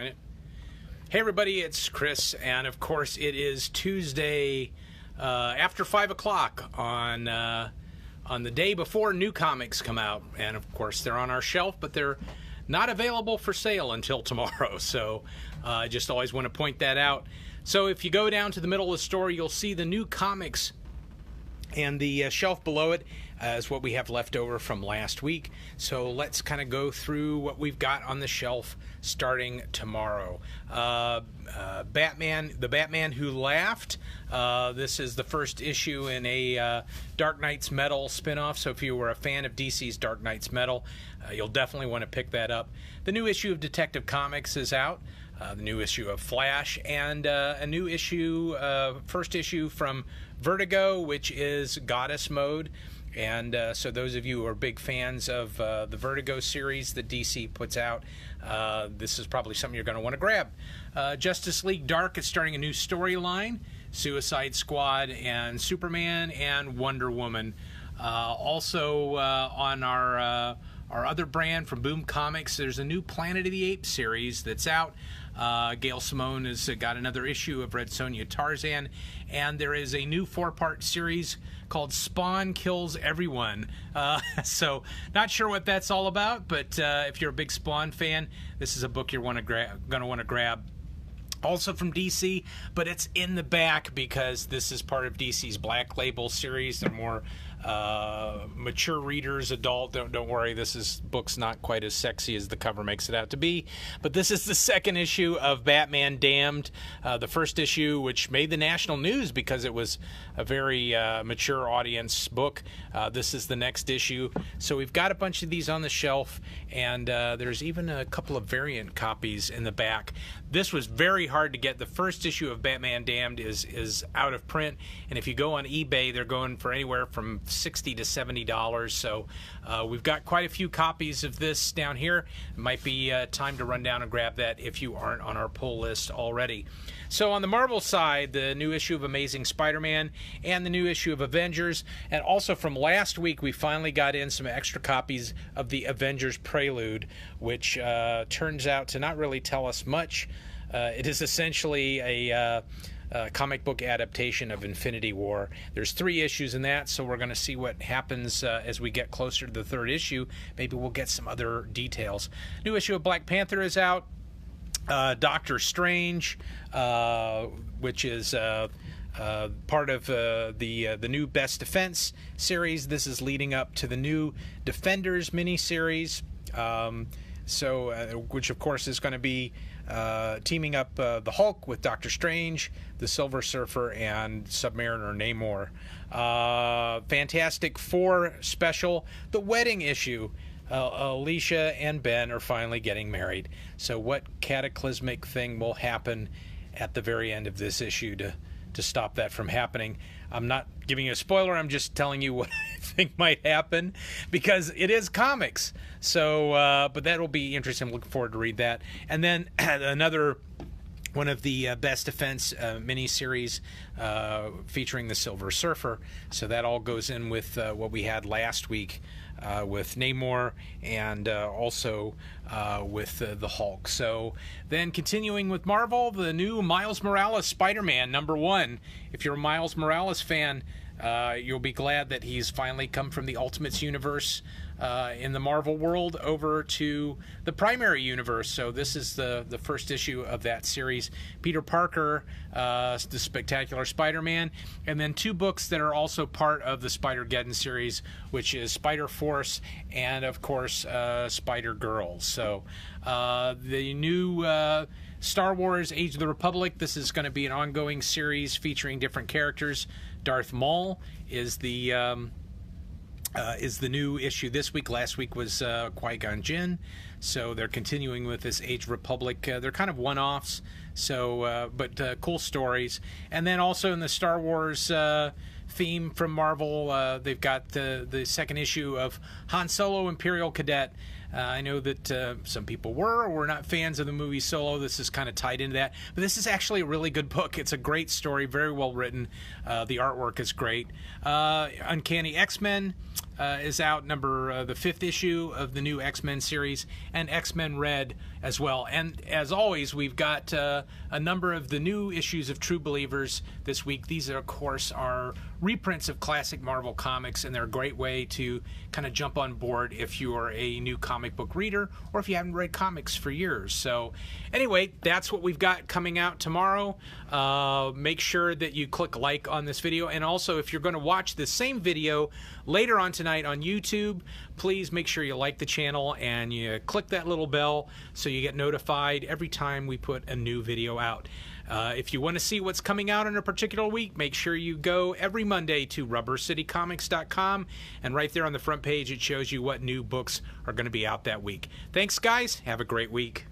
Hey everybody, it's Chris, and of course it is Tuesday after 5 o'clock on the day before new comics come out, and of course they're on our shelf, but they're not available for sale until tomorrow. So I just always want to point that out. So if you go down to the middle of the store, you'll see the new comics, and the shelf below it is what we have left over from last week. So let's kind of go through what we've got on the shelf starting tomorrow. Batman, The Batman Who Laughed. This is the first issue in a Dark Knight's Metal spinoff. So if you were a fan of DC's Dark Knight's Metal, you'll definitely want to pick that up. The new issue of Detective Comics is out. The new issue of Flash, and a new issue, first issue from Vertigo, which is Goddess Mode. And so those of you who are big fans of the Vertigo series that DC puts out, this is probably something you're going to want to grab. Justice League Dark is starting a new storyline. Suicide Squad and Superman and Wonder Woman. Also on our other brand from Boom Comics, there's a new Planet of the Apes series that's out. Gail Simone has got another issue of Red Sonja Tarzan, and there is a new 4-part series called Spawn Kills Everyone. So not sure what that's all about, but if you're a big Spawn fan, this is a book you're going to want to grab. Also from DC, but it's in the back because this is part of DC's Black Label series. They're more mature readers, adult. Don't worry, book's not quite as sexy as the cover makes it out to be. But this is the second issue of Batman Damned, the first issue, which made the national news because it was a very mature audience book. This is the next issue. So we've got a bunch of these on the shelf, and there's even a couple of variant copies in the back. This was very hard to get. The first issue of Batman Damned is out of print, and if you go on eBay, they're going for anywhere from $60 to $70. So we've got quite a few copies of this down here. It might be time to run down and grab that if you aren't on our pull list already. So on the Marvel side, the new issue of Amazing Spider-Man and the new issue of Avengers, and also from last week we finally got in some extra copies of the Avengers Prelude, which turns out to not really tell us much. It is essentially a comic book adaptation of Infinity War. There's 3 issues in that, so we're going to see what happens as we get closer to the 3rd issue. Maybe we'll get some other details. New issue of Black Panther is out. Doctor Strange, which is part of the new Best Defense series. This is leading up to the new Defenders miniseries, which of course is going to be teaming up the Hulk with Doctor Strange, the Silver Surfer, and Submariner Namor. Fantastic Four special, the wedding issue. Alicia and Ben are finally getting married. So what cataclysmic thing will happen at the very end of this issue to stop that from happening? I'm not giving you a spoiler. I'm just telling you what I think might happen because it is comics. So, but that will be interesting. I'm looking forward to read that. And then another one of the Best Defense miniseries featuring the Silver Surfer. So that all goes in with what we had last week with Namor and also with the Hulk. So then continuing with Marvel, the new Miles Morales Spider-Man #1. If you're a Miles Morales fan, you'll be glad that he's finally come from the Ultimates universe in the Marvel world over to the primary universe. So this is the first issue of that series. Peter Parker, the Spectacular Spider-Man, and then 2 books that are also part of the Spider-Geddon series, which is Spider-Force and, of course, Spider-Girls. So the new Star Wars Age of the Republic, this is going to be an ongoing series featuring different characters. Darth Maul is the new issue this week. Last week was Qui-Gon Jinn. So they're continuing with this Age of Republic. They're kind of one-offs, so but cool stories. And then also in the Star Wars theme from Marvel, they've got the second issue of Han Solo Imperial Cadet. I know that some people were or were not fans of the movie Solo. This is kind of tied into that. But this is actually a really good book. It's a great story, very well written. The artwork is great. Uncanny X-Men, is out, the 5th issue of the new X-Men series, and X-Men Red as well. And as always, we've got a number of the new issues of True Believers this week. These, of course, are reprints of classic Marvel comics, and they're a great way to kind of jump on board if you're a new comic book reader or if you haven't read comics for years. So anyway, that's what we've got coming out tomorrow. Make sure that you click like on this video, and also if you're going to watch the same video later on tonight on YouTube, please make sure you like the channel and you click that little bell so you get notified every time we put a new video out. If you want to see what's coming out in a particular week, make sure you go every Monday to rubbercitycomics.com, and right there on the front page it shows you what new books are going to be out that week. Thanks, guys. Have a great week.